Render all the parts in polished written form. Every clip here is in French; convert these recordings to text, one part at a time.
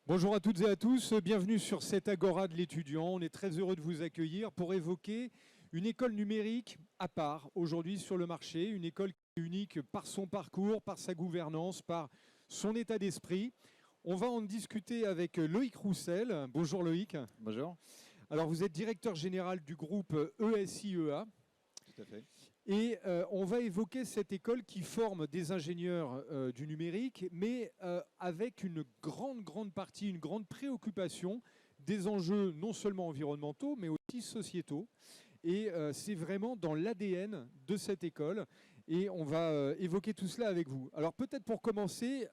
Bonjour à toutes et à tous, bienvenue sur cette Agora de l'étudiant. On est très heureux de vous accueillir pour évoquer une école numérique à part aujourd'hui sur le marché, une école qui est unique par son parcours, par sa gouvernance, par son état d'esprit. On va en discuter avec Loïc Roussel. Bonjour Loïc. Bonjour. Alors vous êtes directeur général du groupe ESIEA. Tout à fait. Et on va évoquer cette école qui forme des ingénieurs du numérique, mais avec une grande partie, une grande préoccupation des enjeux non seulement environnementaux, mais aussi sociétaux. Et c'est vraiment dans l'ADN de cette école. Et on va évoquer tout cela avec vous. Alors peut-être pour commencer,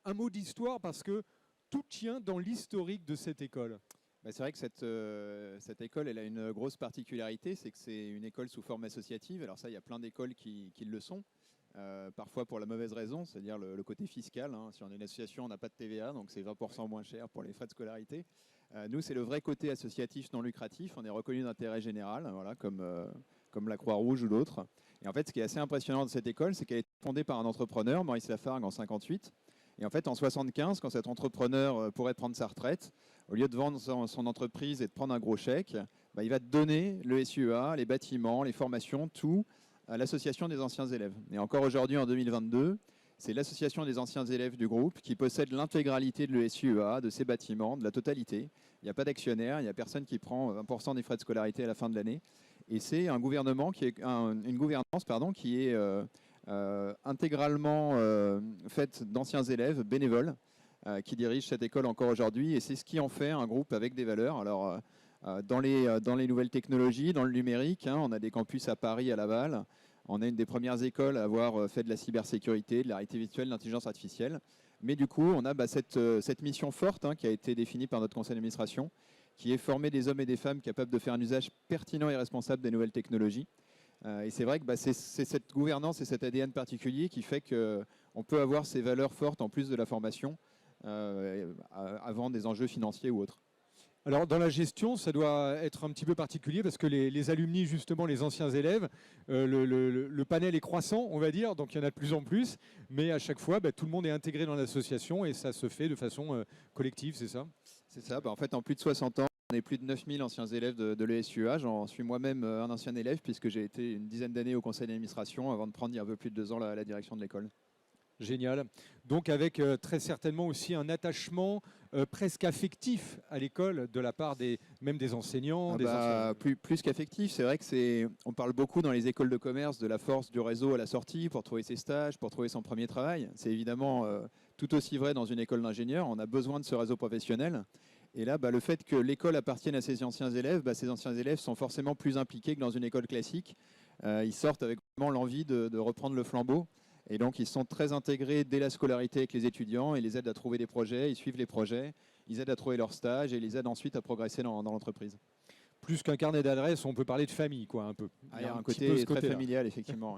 un mot d'histoire, parce que tout tient dans l'historique de cette école. C'est vrai que cette école, elle a une grosse particularité, c'est que c'est une école sous forme associative. Alors ça, il y a plein d'écoles qui le sont, parfois pour la mauvaise raison, c'est-à-dire le côté fiscal. Si on est une association, on n'a pas de TVA, donc c'est 20% moins cher pour les frais de scolarité. Nous, c'est le vrai côté associatif non lucratif. On est reconnu d'intérêt général, voilà, comme la Croix-Rouge ou d'autres. Et en fait, ce qui est assez impressionnant de cette école, c'est qu'elle est fondée par un entrepreneur, Maurice Lafargue, en 1958. Et en fait, en 1975, quand cet entrepreneur pourrait prendre sa retraite, au lieu de vendre son entreprise et de prendre un gros chèque, il va donner le SIEA, les bâtiments, les formations, tout à l'association des anciens élèves. Et encore aujourd'hui, en 2022, c'est l'association des anciens élèves du groupe qui possède l'intégralité de l'ESIEA, de ses bâtiments, de la totalité. Il n'y a pas d'actionnaire, il n'y a personne qui prend 20% des frais de scolarité à la fin de l'année. Et c'est un gouvernement une gouvernance qui est intégralement faite d'anciens élèves bénévoles qui dirigent cette école encore aujourd'hui. Et c'est ce qui en fait un groupe avec des valeurs. Alors, dans les nouvelles technologies, dans le numérique, on a des campus à Paris, à Laval. On est une des premières écoles à avoir fait de la cybersécurité, de la réalité virtuelle, de l'intelligence artificielle. Mais du coup, on a cette mission forte qui a été définie par notre conseil d'administration, qui est former des hommes et des femmes capables de faire un usage pertinent et responsable des nouvelles technologies. Et c'est vrai que c'est cette gouvernance et cet ADN particulier qui fait qu'on peut avoir ces valeurs fortes en plus de la formation avant des enjeux financiers ou autres. Alors dans la gestion, ça doit être un petit peu particulier parce que les alumni, justement les anciens élèves, le panel est croissant, on va dire, donc il y en a de plus en plus, mais à chaque fois, tout le monde est intégré dans l'association et ça se fait de façon collective, c'est ça? C'est ça, en fait en plus de 60 ans, on est plus de 9000 anciens élèves de l'ESIEA. J'en suis moi-même un ancien élève puisque j'ai été une dizaine d'années au conseil d'administration avant de prendre il y a un peu plus de 2 ans la direction de l'école. Génial. Donc avec très certainement aussi un attachement presque affectif à l'école de la part même des enseignants. Plus qu'affectif, c'est vrai qu'on parle beaucoup dans les écoles de commerce de la force du réseau à la sortie pour trouver ses stages, pour trouver son premier travail. C'est évidemment tout aussi vrai dans une école d'ingénieur. On a besoin de ce réseau professionnel. Et là, le fait que l'école appartienne à ces anciens élèves, ces anciens élèves sont forcément plus impliqués que dans une école classique. Ils sortent avec vraiment l'envie de reprendre le flambeau. Et donc, ils sont très intégrés dès la scolarité avec les étudiants. Ils les aident à trouver des projets, ils suivent les projets, ils aident à trouver leur stage et ils les aident ensuite à progresser dans l'entreprise. Plus qu'un carnet d'adresses, on peut parler de famille, quoi, un peu. Il y a un côté très familial, effectivement.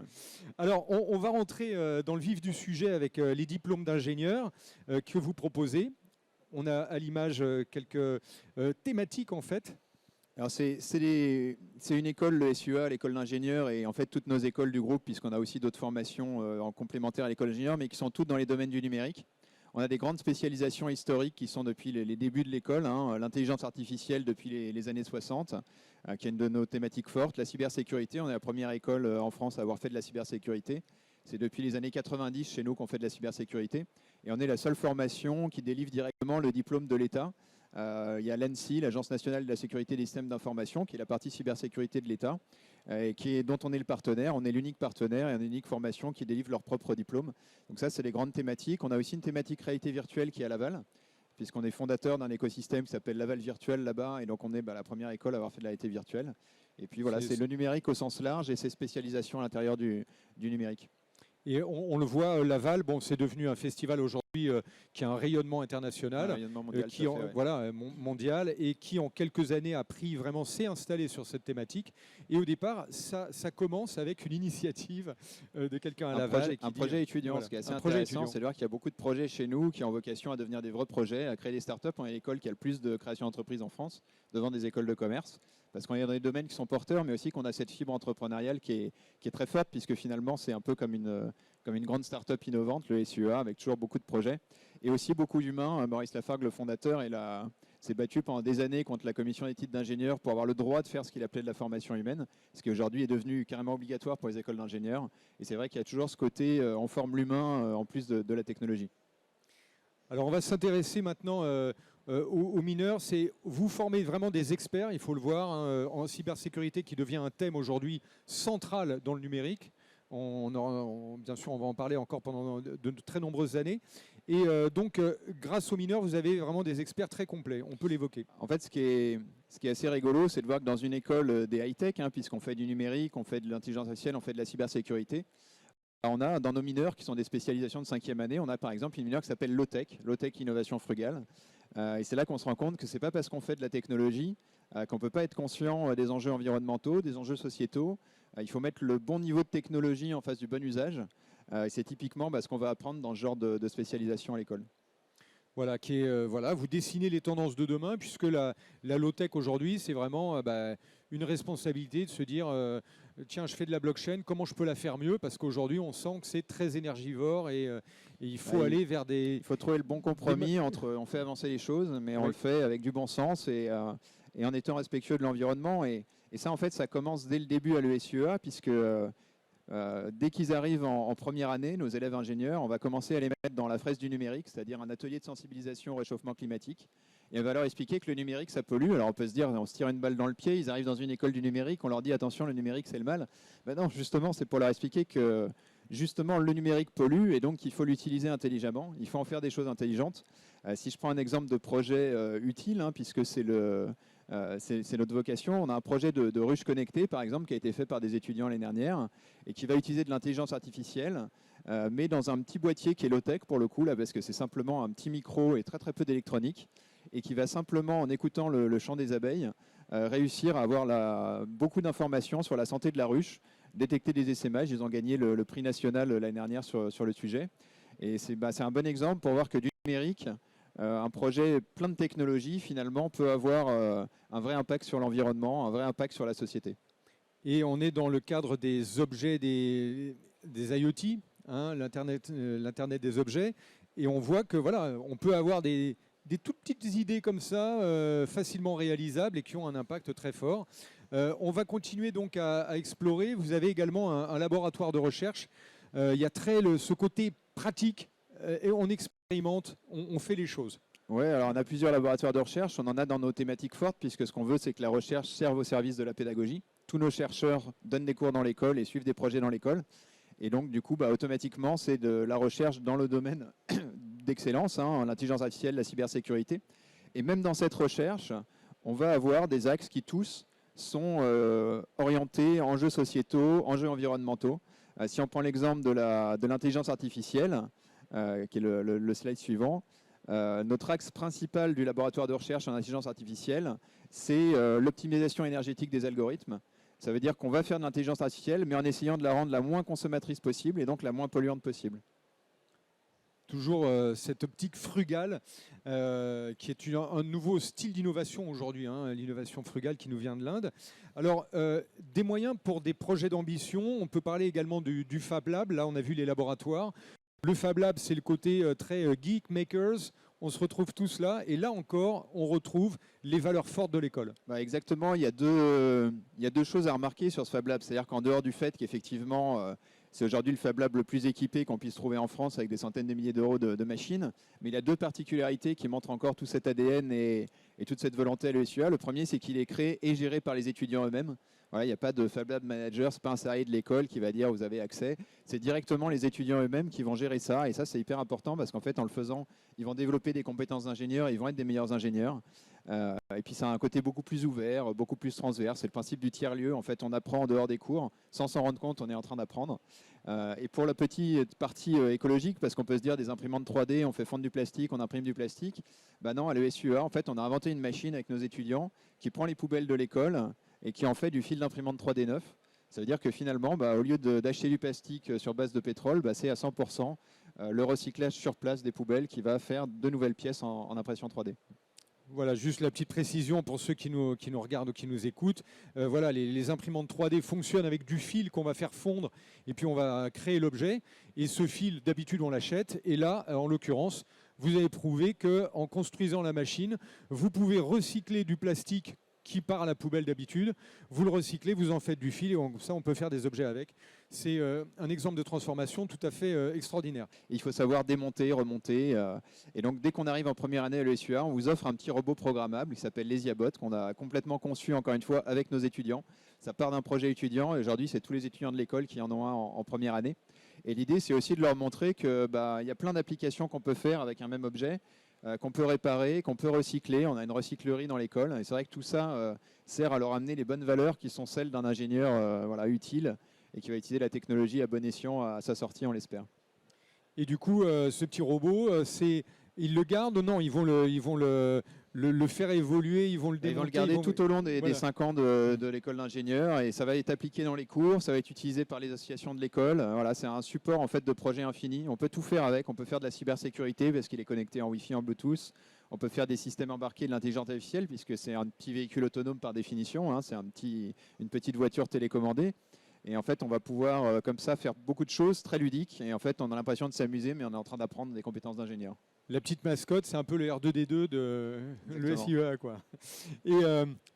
Alors, on va rentrer dans le vif du sujet avec les diplômes d'ingénieurs que vous proposez. On a à l'image quelques thématiques, en fait. Alors c'est une école, le SIEA, l'école d'ingénieurs, et en fait toutes nos écoles du groupe, puisqu'on a aussi d'autres formations en complémentaire à l'école d'ingénieurs, mais qui sont toutes dans les domaines du numérique. On a des grandes spécialisations historiques qui sont depuis les débuts de l'école, l'intelligence artificielle depuis les années 60, qui est une de nos thématiques fortes, la cybersécurité. On est la première école en France à avoir fait de la cybersécurité. C'est depuis les années 90 chez nous qu'on fait de la cybersécurité. Et on est la seule formation qui délivre directement le diplôme de l'État. Il y a l'ANSSI, l'Agence nationale de la sécurité des systèmes d'information, qui est la partie cybersécurité de l'État, dont on est le partenaire. On est l'unique partenaire et une unique formation qui délivre leur propre diplôme. Donc ça, c'est les grandes thématiques. On a aussi une thématique réalité virtuelle qui est à Laval, puisqu'on est fondateur d'un écosystème qui s'appelle Laval Virtuel là-bas. Et donc, on est la première école à avoir fait de la réalité virtuelle. Et puis voilà, c'est le numérique au sens large et ses spécialisations à l'intérieur du numérique. Et on le voit, Laval, c'est devenu un festival aujourd'hui qui a un rayonnement international, Un rayonnement mondial, qui tout à fait, ouais. voilà, mondial, et qui en quelques années a pris vraiment, s'est installé sur cette thématique. Et au départ, ça commence avec une initiative de quelqu'un à Laval. Un projet étudiant, voilà, ce qui est assez un projet intéressant, étudiant. c'est de voir qu'il y a beaucoup de projets chez nous qui ont vocation à devenir des vrais projets, à créer des startups. On est l'école qui a le plus de création d'entreprises en France, devant des écoles de commerce, parce qu'on est dans des domaines qui sont porteurs, mais aussi qu'on a cette fibre entrepreneuriale qui est très forte, puisque finalement, c'est un peu comme une grande startup innovante, le SUA, avec toujours beaucoup de projets, et aussi beaucoup d'humains. Maurice Lafargue, le fondateur, s'est battu pendant des années contre la commission d'éthique d'ingénieurs pour avoir le droit de faire ce qu'il appelait de la formation humaine, ce qui aujourd'hui est devenu carrément obligatoire pour les écoles d'ingénieurs. Et c'est vrai qu'il y a toujours ce côté, on forme l'humain en plus de la technologie. Alors on va s'intéresser maintenant aux mineurs. Vous formez vraiment des experts, il faut le voir, hein, en cybersécurité, qui devient un thème aujourd'hui central dans le numérique. Bien sûr, on va en parler encore pendant de très nombreuses années. Et donc, grâce aux mineurs, vous avez vraiment des experts très complets. On peut l'évoquer. En fait, ce qui est assez rigolo, c'est de voir que dans une école des high-tech, hein, puisqu'on fait du numérique, on fait de l'intelligence artificielle, on fait de la cybersécurité, on a dans nos mineurs qui sont des spécialisations de 5e année, on a par exemple une mineure qui s'appelle Low-Tech, Low-Tech Innovation Frugale. Et c'est là qu'on se rend compte que ce n'est pas parce qu'on fait de la technologie qu'on ne peut pas être conscient des enjeux environnementaux, des enjeux sociétaux. Il faut mettre le bon niveau de technologie en face du bon usage. Et c'est typiquement ce qu'on va apprendre dans ce genre de spécialisation à l'école. Voilà, vous dessinez les tendances de demain, puisque la low-tech aujourd'hui, c'est vraiment une responsabilité de se dire tiens, je fais de la blockchain, comment je peux la faire mieux? Parce qu'aujourd'hui, on sent que c'est très énergivore et il faut aller vers des... Il faut trouver le bon compromis entre on fait avancer les choses, mais on le fait avec du bon sens et en étant respectueux de l'environnement. Et ça, en fait, ça commence dès le début à l'ESUA, puisque dès qu'ils arrivent en première année, nos élèves ingénieurs, on va commencer à les mettre dans la fraise du numérique, c'est-à-dire un atelier de sensibilisation au réchauffement climatique. Et on va leur expliquer que le numérique, ça pollue. Alors on peut se dire, on se tire une balle dans le pied, ils arrivent dans une école du numérique, on leur dit attention, le numérique, c'est le mal. Ben non, justement, c'est pour leur expliquer que justement, le numérique pollue et donc il faut l'utiliser intelligemment. Il faut en faire des choses intelligentes. Si je prends un exemple de projet utile, hein, puisque c'est notre vocation. On a un projet de ruche connectée, par exemple, qui a été fait par des étudiants l'année dernière et qui va utiliser de l'intelligence artificielle, mais dans un petit boîtier qui est low-tech pour le coup, là, parce que c'est simplement un petit micro et très très peu d'électronique, et qui va simplement, en écoutant le chant des abeilles, réussir à avoir beaucoup d'informations sur la santé de la ruche, détecter des essaimages. Ils ont gagné le prix national l'année dernière sur le sujet. Et c'est un bon exemple pour voir que du numérique, un projet plein de technologies, finalement, peut avoir un vrai impact sur l'environnement, un vrai impact sur la société. Et on est dans le cadre des objets, des IoT, hein, l'Internet des objets. Et on voit que voilà, on peut avoir des toutes petites idées comme ça, facilement réalisables et qui ont un impact très fort. On va continuer donc à explorer. Vous avez également un laboratoire de recherche. Il y a ce côté pratique et on expérimente, on fait les choses. Oui, alors on a plusieurs laboratoires de recherche. On en a dans nos thématiques fortes, puisque ce qu'on veut, c'est que la recherche serve au service de la pédagogie. Tous nos chercheurs donnent des cours dans l'école et suivent des projets dans l'école. Et donc, du coup, automatiquement, c'est de la recherche dans le domaine d'excellence, hein, l'intelligence artificielle, la cybersécurité. Et même dans cette recherche, on va avoir des axes qui tous sont orientés enjeux sociétaux, enjeux environnementaux. Si on prend l'exemple de l'intelligence artificielle, qui est le slide suivant, notre axe principal du laboratoire de recherche en intelligence artificielle, c'est l'optimisation énergétique des algorithmes. Ça veut dire qu'on va faire de l'intelligence artificielle, mais en essayant de la rendre la moins consommatrice possible et donc la moins polluante possible. Toujours cette optique frugale, qui est un nouveau style d'innovation aujourd'hui, hein, l'innovation frugale qui nous vient de l'Inde. Alors, des moyens pour des projets d'ambition, on peut parler également du Fab Lab. Là, on a vu les laboratoires. Le Fab Lab, c'est le côté très geek makers. On se retrouve tous là. Et là encore, on retrouve les valeurs fortes de l'école. Exactement. Il y a deux choses à remarquer sur ce Fab Lab. C'est-à-dire qu'en dehors du fait qu'effectivement, c'est aujourd'hui le Fab Lab le plus équipé qu'on puisse trouver en France avec des centaines de milliers d'euros de machines. Mais il a deux particularités qui montrent encore tout cet ADN et toute cette volonté à l'ESUA. Le premier, c'est qu'il est créé et géré par les étudiants eux-mêmes. Voilà, il n'y a pas de Fab Lab manager, ce n'est pas un salarié de l'école qui va dire vous avez accès. C'est directement les étudiants eux-mêmes qui vont gérer ça. Et ça, c'est hyper important parce qu'en fait, en le faisant, ils vont développer des compétences d'ingénieurs, ils vont être des meilleurs ingénieurs. Et puis, ça a un côté beaucoup plus ouvert, beaucoup plus transverse. C'est le principe du tiers-lieu. En fait, on apprend en dehors des cours. Sans s'en rendre compte, on est en train d'apprendre. Et pour la petite partie écologique, parce qu'on peut se dire des imprimantes 3D, on fait fondre du plastique, on imprime du plastique. Ben non, à l'ESUA, en fait, on a inventé une machine avec nos étudiants qui prend les poubelles de l'école et qui en fait du fil d'imprimante 3D neuf. Ça veut dire que finalement, au lieu d'acheter du plastique sur base de pétrole, c'est à 100% le recyclage sur place des poubelles qui va faire de nouvelles pièces en impression 3D. Voilà, juste la petite précision pour ceux qui nous regardent ou qui nous écoutent. Voilà, les imprimantes 3D fonctionnent avec du fil qu'on va faire fondre et puis on va créer l'objet. Et ce fil, d'habitude, on l'achète. Et là, en l'occurrence, vous avez prouvé qu'en construisant la machine, vous pouvez recycler du plastique qui part à la poubelle d'habitude, vous le recyclez, vous en faites du fil et ça on peut faire des objets avec. C'est un exemple de transformation tout à fait extraordinaire. Il faut savoir démonter, remonter. Et donc dès qu'on arrive en première année à l'ESUA, on vous offre un petit robot programmable qui s'appelle l'ESIABot, qu'on a complètement conçu encore une fois avec nos étudiants. Ça part d'un projet étudiant et aujourd'hui c'est tous les étudiants de l'école qui en ont un en première année. Et l'idée c'est aussi de leur montrer qu'il y a plein d'applications qu'on peut faire avec un même objet, qu'on peut réparer, qu'on peut recycler. On a une recyclerie dans l'école et c'est vrai que tout ça sert à leur amener les bonnes valeurs qui sont celles d'un ingénieur utile et qui va utiliser la technologie à bon escient à sa sortie, on l'espère. Et du coup, ce petit robot, ils le gardent ou non? Ils vont le faire évoluer, ils vont le démonter. Ils vont le garder tout au long des 5 ans de l'école d'ingénieur et ça va être appliqué dans les cours, ça va être utilisé par les associations de l'école. Voilà, c'est un support en fait de projet infini. On peut tout faire avec, on peut faire de la cybersécurité parce qu'il est connecté en Wi-Fi, en Bluetooth. On peut faire des systèmes embarqués de l'intelligence artificielle puisque c'est un petit véhicule autonome par définition, hein, c'est une petite voiture télécommandée. Et en fait, on va pouvoir comme ça faire beaucoup de choses très ludiques. Et en fait, on a l'impression de s'amuser, mais on est en train d'apprendre des compétences d'ingénieur. La petite mascotte, c'est un peu le R2D2 de l'ESIEA, quoi. Et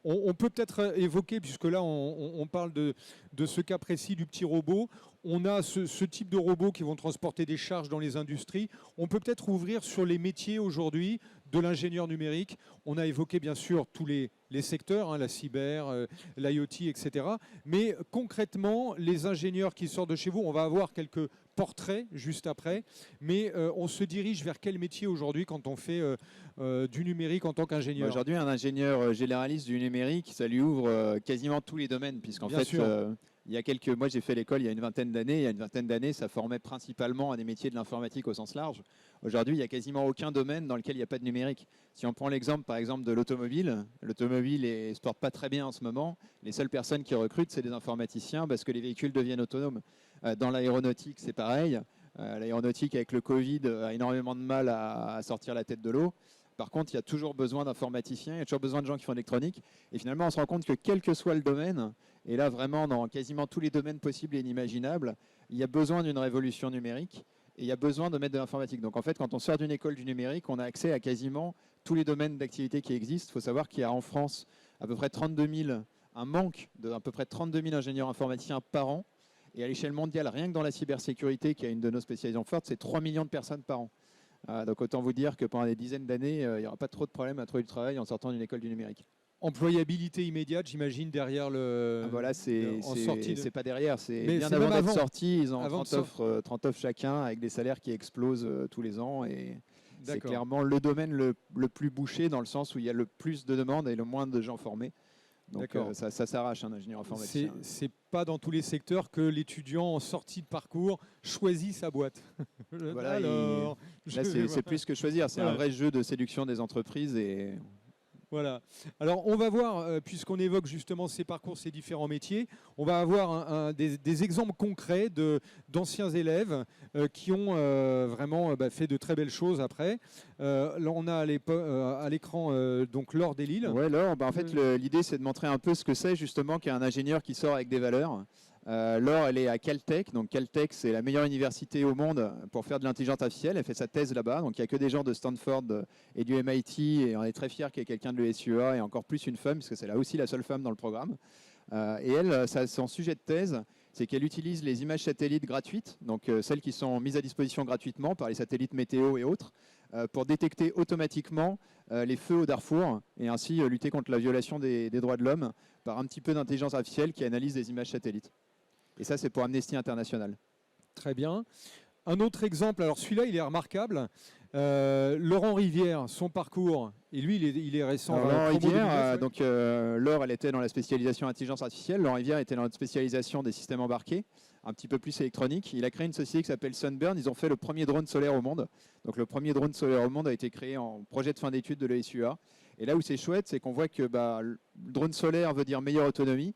on peut peut-être évoquer, puisque là, on parle de ce cas précis du petit robot. On a ce type de robots qui vont transporter des charges dans les industries. On peut peut-être ouvrir sur les métiers aujourd'hui de l'ingénieur numérique. On a évoqué bien sûr tous les secteurs, hein, la cyber, l'IoT, etc. Mais concrètement, les ingénieurs qui sortent de chez vous, on va avoir quelques portraits juste après, mais on se dirige vers quel métier aujourd'hui quand on fait du numérique en tant qu'ingénieur? Aujourd'hui, un ingénieur généraliste du numérique, ça lui ouvre quasiment tous les domaines, puisqu'en fait, moi j'ai fait l'école il y a une vingtaine d'années. Il y a une vingtaine d'années, ça formait principalement à des métiers de l'informatique au sens large. Aujourd'hui, il n'y a quasiment aucun domaine dans lequel il n'y a pas de numérique. Si on prend l'exemple, par exemple, de l'automobile, l'automobile ne se porte pas très bien en ce moment. Les seules personnes qui recrutent, c'est des informaticiens parce que les véhicules deviennent autonomes. Dans l'aéronautique, c'est pareil. L'aéronautique, avec le Covid, a énormément de mal à sortir la tête de l'eau. Par contre, il y a toujours besoin d'informaticiens, il y a toujours besoin de gens qui font de l'électronique. Et finalement, on se rend compte que quel que soit le domaine, et là vraiment dans quasiment tous les domaines possibles et inimaginables, il y a besoin d'une révolution numérique et il y a besoin de mettre de l'informatique. Donc en fait, quand on sort d'une école du numérique, on a accès à quasiment tous les domaines d'activité qui existent. Il faut savoir qu'il y a en France à peu près 32 000, un manque de à peu près 32 000 ingénieurs informaticiens par an. Et à l'échelle mondiale, rien que dans la cybersécurité, qui est une de nos spécialisations fortes, c'est 3 millions de personnes par an. Donc autant vous dire que pendant des dizaines d'années, il n'y aura pas trop de problèmes à trouver du travail en sortant d'une école du numérique. Employabilité immédiate, j'imagine, derrière le... Voilà, c'est pas derrière, c'est bien avant d'être sorti. Ils ont 30 offres chacun avec des salaires qui explosent tous les ans. Et c'est D'accord. clairement le domaine le plus bouché dans le sens où il y a le plus de demandes et le moins de gens formés. Donc ça s'arrache un ingénieur informaticien. C'est pas dans tous les secteurs que l'étudiant en sortie de parcours choisit sa boîte. Voilà, là, c'est plus que choisir, c'est un vrai jeu de séduction des entreprises. Et voilà. Alors, on va voir, puisqu'on évoque justement ces parcours, ces différents métiers, on va avoir des exemples concrets d'anciens élèves qui ont vraiment fait de très belles choses après. Là, on a à l'écran donc Laure Delisle. Ouais, Laure, en fait, l'idée, c'est de montrer un peu ce que c'est justement qu'un ingénieur qui sort avec des valeurs. Laure, elle est à Caltech. Donc Caltech, c'est la meilleure université au monde pour faire de l'intelligence artificielle. Elle fait sa thèse là-bas. Donc il n'y a que des gens de Stanford et du MIT. Et on est très fiers qu'il y ait quelqu'un de l'ESUA et encore plus une femme, parce que c'est là aussi la seule femme dans le programme. Et elle, son sujet de thèse, c'est qu'elle utilise les images satellites gratuites, donc celles qui sont mises à disposition gratuitement par les satellites météo et autres, pour détecter automatiquement les feux au Darfour et ainsi lutter contre la violation des droits de l'homme par un petit peu d'intelligence artificielle qui analyse des images satellites. Et ça, c'est pour Amnesty International. Très bien. Un autre exemple, alors celui-là, il est remarquable. Laurent Rivière, son parcours, et lui, il est récent. Alors, Laurent Rivière, donc Laure, elle était dans la spécialisation intelligence artificielle. Laurent Rivière était dans la spécialisation des systèmes embarqués, un petit peu plus électronique. Il a créé une société qui s'appelle Sunburn. Ils ont fait le premier drone solaire au monde. Donc le premier drone solaire au monde a été créé en projet de fin d'études de l'ESUA. Et là où c'est chouette, c'est qu'on voit que le drone solaire veut dire meilleure autonomie.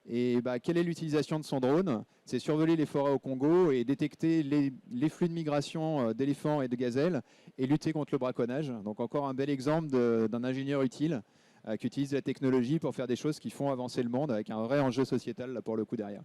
Et quelle est l'utilisation de son drone? C'est survoler les forêts au Congo et détecter les flux de migration d'éléphants et de gazelles et lutter contre le braconnage. Donc encore un bel exemple d'un ingénieur utile qui utilise la technologie pour faire des choses qui font avancer le monde avec un vrai enjeu sociétal là, pour le coup derrière.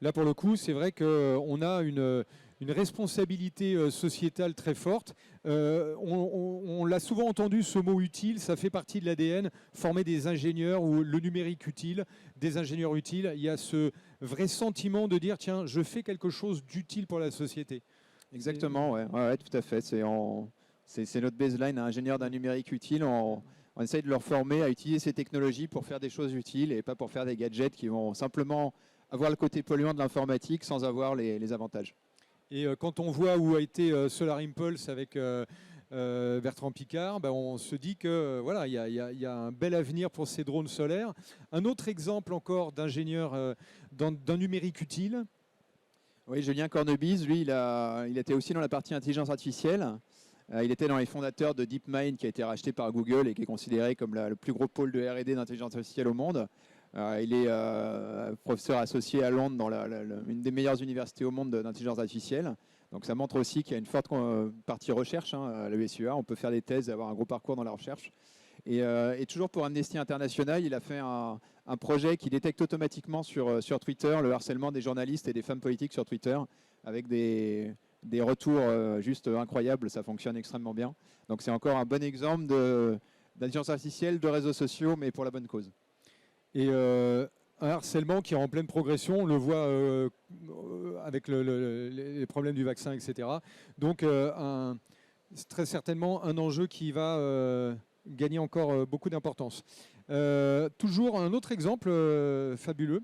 Là, pour le coup, c'est vrai qu'on a une responsabilité sociétale très forte. On l'a souvent entendu, ce mot utile, ça fait partie de l'ADN, former des ingénieurs ou le numérique utile, des ingénieurs utiles. Il y a ce vrai sentiment de dire, tiens, je fais quelque chose d'utile pour la société. Exactement, ouais, tout à fait. C'est notre baseline, ingénieur d'un numérique utile. On essaye de leur former à utiliser ces technologies pour faire des choses utiles et pas pour faire des gadgets qui vont simplement avoir le côté polluant de l'informatique sans avoir les avantages. Et quand on voit où a été Solar Impulse avec Bertrand Piccard, on se dit que voilà, il y a un bel avenir pour ces drones solaires. Un autre exemple encore d'ingénieur d'un numérique utile. Oui, Julien Cornebise, lui, il était aussi dans la partie intelligence artificielle. Il était dans les fondateurs de DeepMind qui a été racheté par Google et qui est considéré comme le plus gros pôle de R&D d'intelligence artificielle au monde. Il est professeur associé à Londres dans une des meilleures universités au monde d'intelligence artificielle. Donc ça montre aussi qu'il y a une forte partie recherche à l'ESUA. On peut faire des thèses et avoir un gros parcours dans la recherche. Et toujours pour Amnesty International, il a fait un projet qui détecte automatiquement sur Twitter le harcèlement des journalistes et des femmes politiques sur Twitter avec des retours juste incroyables. Ça fonctionne extrêmement bien. Donc c'est encore un bon exemple d'intelligence artificielle, de réseaux sociaux, mais pour la bonne cause. Et un harcèlement qui est en pleine progression, on le voit avec les problèmes du vaccin, etc. Donc c'est très certainement un enjeu qui va gagner encore beaucoup d'importance. Toujours un autre exemple fabuleux.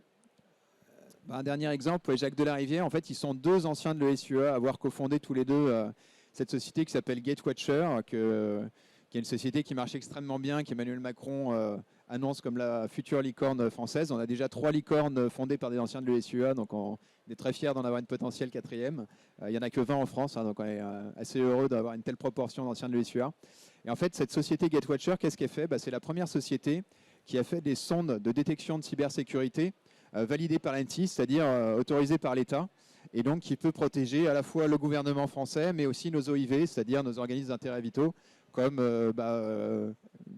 Un dernier exemple, Jacques Delarivière. En fait, ils sont deux anciens de l'ESUA à avoir cofondé tous les deux cette société qui s'appelle Gatewatcher, qui est une société qui marche extrêmement bien, qu'Emmanuel Macron annonce comme la future licorne française. On a déjà 3 licornes fondées par des anciens de l'ESUA, donc on est très fiers d'en avoir une potentielle 4e. Il n'y en a que 20 en France, donc on est assez heureux d'avoir une telle proportion d'anciens de l'ESUA. Et en fait, cette société Gatewatcher, qu'est-ce qu'elle fait? C'est la première société qui a fait des sondes de détection de cybersécurité validées par l'ANSSI, c'est-à-dire autorisées par l'État, et donc qui peut protéger à la fois le gouvernement français, mais aussi nos OIV, c'est-à-dire nos organismes d'intérêt vitaux, comme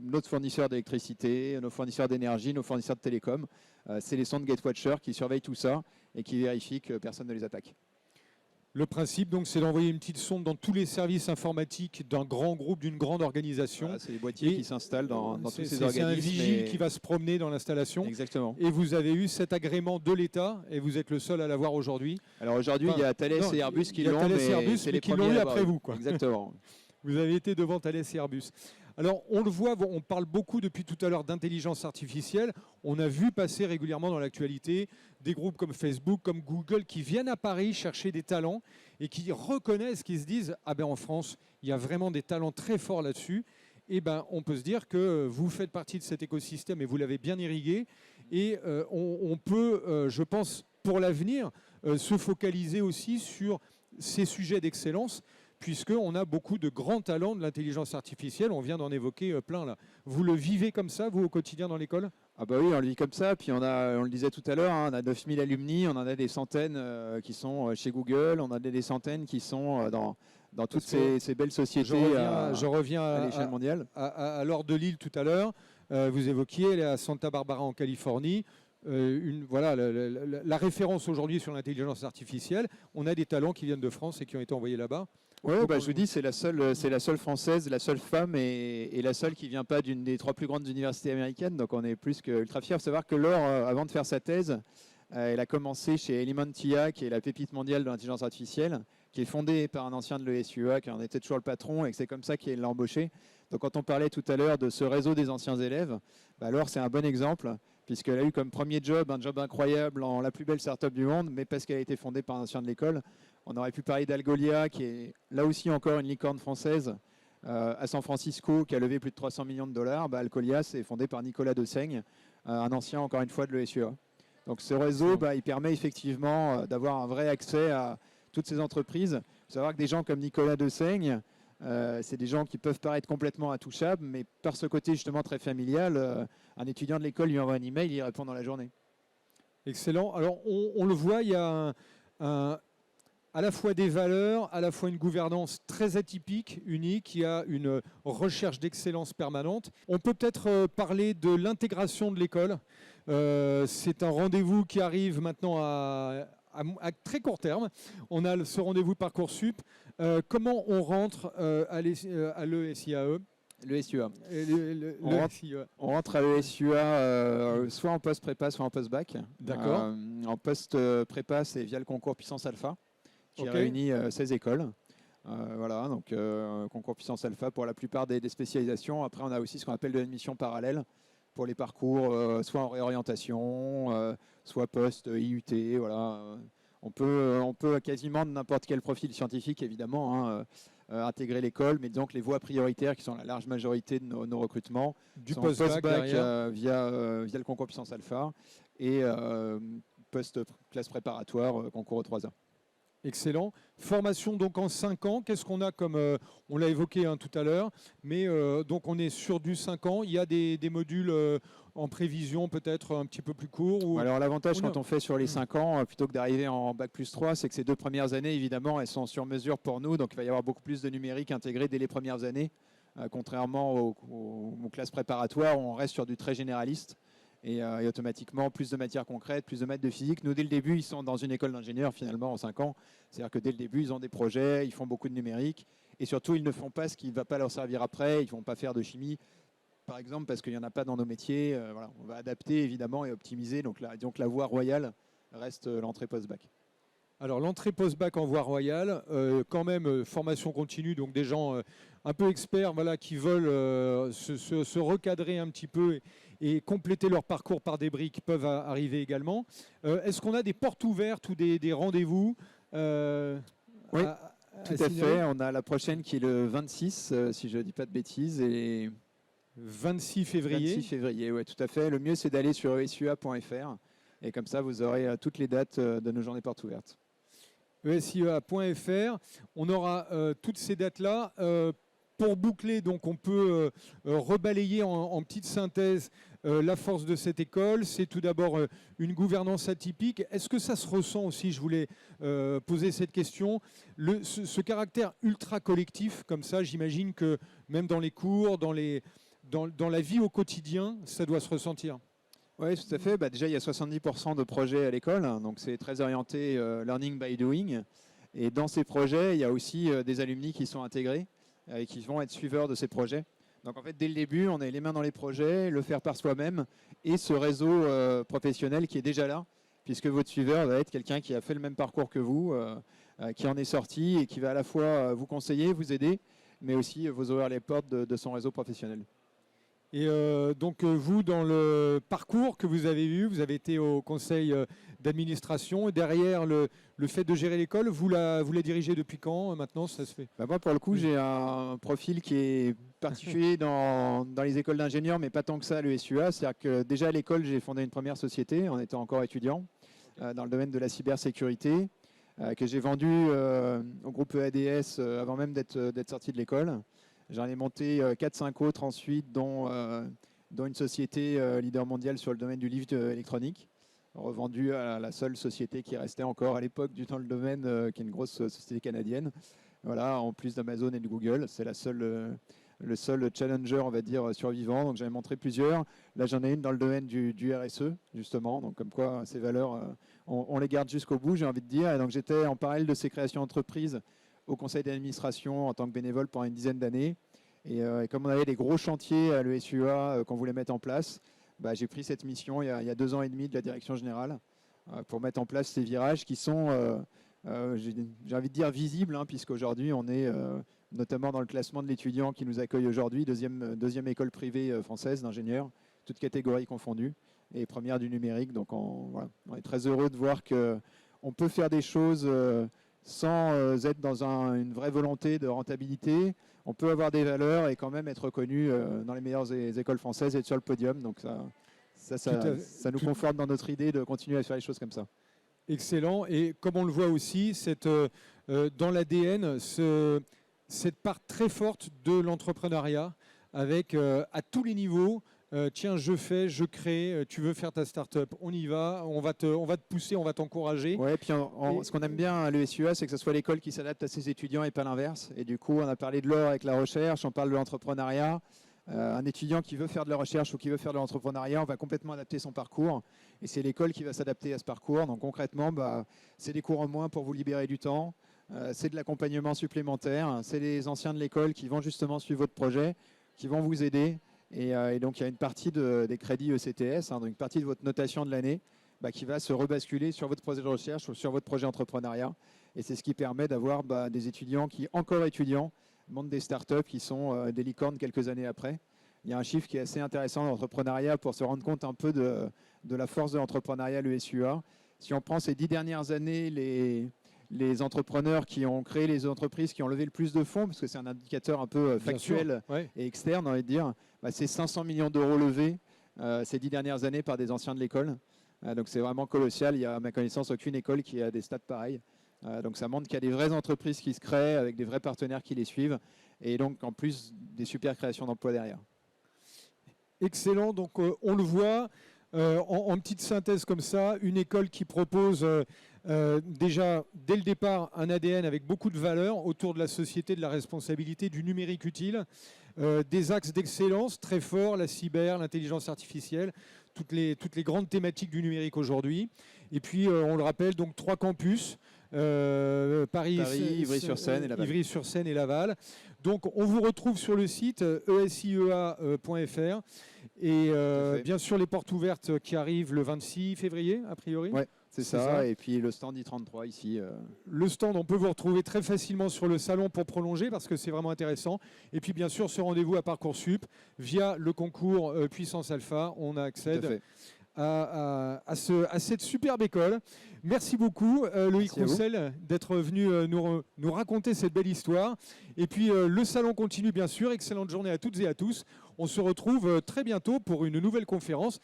notre fournisseur d'électricité, nos fournisseurs d'énergie, nos fournisseurs de télécom. C'est les sondes Gatewatcher qui surveillent tout ça et qui vérifient que personne ne les attaque. Le principe, donc, c'est d'envoyer une petite sonde dans tous les services informatiques d'un grand groupe, d'une grande organisation. Voilà, c'est les boîtiers qui s'installent dans tous ces organismes. C'est un vigile qui va se promener dans l'installation. Exactement. Et vous avez eu cet agrément de l'État et vous êtes le seul à l'avoir aujourd'hui. Alors aujourd'hui, il y a Thales et Airbus qui l'ont, mais c'est les qui l'ont eu après vous. Exactement. Vous avez été devant Thales et Airbus. Alors, on le voit, on parle beaucoup depuis tout à l'heure d'intelligence artificielle. On a vu passer régulièrement dans l'actualité des groupes comme Facebook, comme Google, qui viennent à Paris chercher des talents et qui reconnaissent, qui se disent « Ah ben en France, il y a vraiment des talents très forts là-dessus ». Et ben, on peut se dire que vous faites partie de cet écosystème et vous l'avez bien irrigué. Et on peut, je pense, pour l'avenir, se focaliser aussi sur ces sujets d'excellence, puisqu'on a beaucoup de grands talents de l'intelligence artificielle. On vient d'en évoquer plein là. Vous le vivez comme ça, vous, au quotidien dans l'école? Ah bah oui, on le vit comme ça. Puis on le disait tout à l'heure, on a 9000 alumni, on en a des centaines qui sont chez Google, on en a des centaines qui sont dans toutes ces belles sociétés je reviens à l'échelle mondiale. À l'Or de Lille tout à l'heure, vous évoquiez, elle est à Santa Barbara en Californie. Voilà, la référence aujourd'hui sur l'intelligence artificielle. On a des talents qui viennent de France et qui ont été envoyés là-bas. Oui, je vous dis, c'est la seule française, la seule femme et la seule qui ne vient pas d'une des 3 plus grandes universités américaines. Donc on est plus que ultra fiers. Il faut savoir que Laure, avant de faire sa thèse, elle a commencé chez Elementia, qui est la pépite mondiale de l'intelligence artificielle, qui est fondé par un ancien de l'ESUA, qui en était toujours le patron, et que c'est comme ça qu'il l'a embauché. Donc quand on parlait tout à l'heure de ce réseau des anciens élèves, alors c'est un bon exemple, puisqu'elle a eu comme premier job un job incroyable dans la plus belle start-up du monde, mais parce qu'elle a été fondée par un ancien de l'école. On aurait pu parler d'Algolia, qui est là aussi encore une licorne française, à San Francisco, qui a levé plus de 300 millions de dollars. Algolia, c'est fondé par Nicolas Dessaigne, un ancien, encore une fois, de l'ESUA. Donc ce réseau, il permet effectivement d'avoir un vrai accès à toutes ces entreprises. Il faut savoir que des gens comme Nicolas Dessaigne, c'est des gens qui peuvent paraître complètement intouchables, mais par ce côté justement très familial, un étudiant de l'école lui envoie un email, il répond dans la journée. Excellent. Alors on le voit, il y a à la fois des valeurs, à la fois une gouvernance très atypique, unique, il y a une recherche d'excellence permanente. On peut peut-être parler de l'intégration de l'école. C'est un rendez-vous qui arrive maintenant à très court terme. On a ce rendez-vous de Parcoursup. Comment on rentre à l'ESIAE? L'ESUA. On rentre à l'ESUA soit en post-prépa, soit en post-bac. D'accord. En post-prépa, c'est via le concours Puissance Alpha, qui réunit 16 écoles. Voilà, donc concours Puissance Alpha pour la plupart des spécialisations. Après, on a aussi ce qu'on appelle de l'admission parallèle pour les parcours, soit en réorientation, soit post-IUT. Voilà. On peut quasiment de n'importe quel profil scientifique, évidemment, intégrer l'école, mais disons que les voies prioritaires, qui sont la large majorité de nos recrutements, du sont post-bac via le concours Puissance Alpha et post-classe préparatoire, concours aux 3 ans. Excellent. Formation donc en 5 ans. Qu'est-ce qu'on a comme... on l'a évoqué tout à l'heure, mais donc on est sur du 5 ans. Il y a des modules en prévision peut-être un petit peu plus courts Alors l'avantage quand on fait sur les 5 ans, plutôt que d'arriver en Bac plus 3, c'est que ces 2 premières années, évidemment, elles sont sur mesure pour nous. Donc il va y avoir beaucoup plus de numérique intégré dès les premières années, contrairement aux classes préparatoires où on reste sur du très généraliste. Et automatiquement, plus de matières concrètes, plus de maths de physique. Nous, dès le début, ils sont dans une école d'ingénieurs, finalement, en 5 ans. C'est-à-dire que dès le début, ils ont des projets, ils font beaucoup de numérique. Et surtout, ils ne font pas ce qui ne va pas leur servir après. Ils ne vont pas faire de chimie, par exemple, parce qu'il n'y en a pas dans nos métiers. Voilà. On va adapter, évidemment, et optimiser. Donc la voie royale reste l'entrée post-bac. Alors l'entrée post-bac en voie royale, quand même formation continue, donc des gens un peu experts qui veulent se recadrer un petit peu et compléter leur parcours par des briques peuvent arriver également. Est-ce qu'on a des portes ouvertes ou des rendez-vous Oui, tout à fait. On a la prochaine qui est le 26, si je ne dis pas de bêtises. Et 26 février. 26 février, oui, tout à fait. Le mieux, c'est d'aller sur esua.fr. Et comme ça, vous aurez toutes les dates de nos journées portes ouvertes. esua.fr. On aura toutes ces dates-là. Pour boucler, donc, on peut rebalayer en petite synthèse la force de cette école. C'est tout d'abord une gouvernance atypique. Est-ce que ça se ressent aussi? Je voulais poser cette question. Ce caractère ultra collectif, comme ça, j'imagine que même dans les cours, dans la vie au quotidien, ça doit se ressentir. Oui, tout à fait. Déjà, il y a 70% de projets à l'école, donc c'est très orienté learning by doing. Et dans ces projets, il y a aussi des alumni qui sont intégrés et qui vont être suiveurs de ces projets. Donc en fait, dès le début, on a les mains dans les projets, le faire par soi-même et ce réseau professionnel qui est déjà là, puisque votre suiveur va être quelqu'un qui a fait le même parcours que vous, qui en est sorti et qui va à la fois vous conseiller, vous aider, mais aussi vous ouvrir les portes de son réseau professionnel. Et donc vous, dans le parcours que vous avez eu, vous avez été au conseil d'administration et derrière le fait de gérer l'école, vous la dirigez depuis quand maintenant ça se fait? Moi, pour le coup, j'ai un profil qui est particulier dans les écoles d'ingénieurs, mais pas tant que ça à l'ESUA. C'est-à-dire que déjà à l'école, j'ai fondé une première société en étant encore étudiant dans le domaine de la cybersécurité, que j'ai vendue au groupe EADS avant même d'être sorti de l'école. J'en ai monté 4-5 autres ensuite, dont une société leader mondial sur le domaine du livre électronique, revendue à la seule société qui restait encore à l'époque dans le domaine, qui est une grosse société canadienne. Voilà, en plus d'Amazon et de Google, c'est le seul challenger, on va dire, survivant. Donc j'en ai montré plusieurs. Là, j'en ai une dans le domaine du RSE, justement. Donc comme quoi, ces valeurs, on les garde jusqu'au bout, j'ai envie de dire. Et donc j'étais en parallèle de ces créations d'entreprises au conseil d'administration en tant que bénévole pendant une dizaine d'années. Et comme on avait des gros chantiers à l'ESUA qu'on voulait mettre en place, j'ai pris cette mission il y a 2 ans et demi de la direction générale pour mettre en place ces virages qui sont j'ai envie de dire visible, hein, puisqu'aujourd'hui on est notamment dans le classement de l'étudiant qui nous accueille aujourd'hui, deuxième école privée française d'ingénieurs, toutes catégories confondues, et première du numérique. Donc voilà, on est très heureux de voir qu'on peut faire des choses sans être dans une vraie volonté de rentabilité. On peut avoir des valeurs et quand même être reconnu dans les meilleures écoles françaises et être sur le podium. Donc ça nous conforte dans notre idée de continuer à faire les choses comme ça. Excellent. Et comme on le voit aussi, dans l'ADN, cette part très forte de l'entrepreneuriat avec à tous les niveaux, tiens, je fais, je crée, tu veux faire ta start-up, on y va, on va te pousser, on va t'encourager. Ouais, puis ce qu'on aime bien à l'ESUA, c'est que ce soit l'école qui s'adapte à ses étudiants et pas l'inverse. Et du coup, on a parlé de l'or avec la recherche, on parle de l'entrepreneuriat. Un étudiant qui veut faire de la recherche ou qui veut faire de l'entrepreneuriat, on va complètement adapter son parcours. Et c'est l'école qui va s'adapter à ce parcours. Donc concrètement, c'est des cours en moins pour vous libérer du temps. C'est de l'accompagnement supplémentaire. C'est les anciens de l'école qui vont justement suivre votre projet, qui vont vous aider. Et donc, il y a une partie des crédits ECTS, donc une partie de votre notation de l'année qui va se rebasculer sur votre projet de recherche ou sur votre projet entrepreneuriat. Et c'est ce qui permet d'avoir des étudiants qui, encore étudiants, montent des startups qui sont des licornes quelques années après. Il y a un chiffre qui est assez intéressant dans l'entrepreneuriat pour se rendre compte un peu de la force de l'entrepreneuriat à l'ESUA. Si on prend ces 10 dernières années, les entrepreneurs qui ont créé les entreprises qui ont levé le plus de fonds, parce que c'est un indicateur un peu factuel et externe, on va dire, c'est 500 millions d'euros levés ces 10 dernières années par des anciens de l'école. Donc c'est vraiment colossal. Il y a à ma connaissance aucune école qui a des stats pareils. Donc ça montre qu'il y a des vraies entreprises qui se créent avec des vrais partenaires qui les suivent et donc en plus des super créations d'emplois derrière. Excellent. Donc on le voit en petite synthèse comme ça, une école qui propose déjà dès le départ un ADN avec beaucoup de valeurs autour de la société, de la responsabilité, du numérique utile, des axes d'excellence très forts, la cyber, l'intelligence artificielle, toutes les grandes thématiques du numérique aujourd'hui. Et puis on le rappelle, donc 3 campus. Paris, Ivry-sur-Seine et Laval. Ivry-sur-Seine et Laval. Donc on vous retrouve sur le site esiea.fr et bien sûr les portes ouvertes qui arrivent le 26 février a priori. Ouais, c'est ça. Et puis le stand I33 ici. Le stand, on peut vous retrouver très facilement sur le salon pour prolonger parce que c'est vraiment intéressant. Et puis bien sûr ce rendez-vous à Parcoursup via le concours Puissance Alpha, on accède à cette superbe école. Merci beaucoup Loïc Roussel d'être venu nous raconter cette belle histoire. Et puis le salon continue bien sûr. Excellente journée à toutes et à tous. On se retrouve très bientôt pour une nouvelle conférence.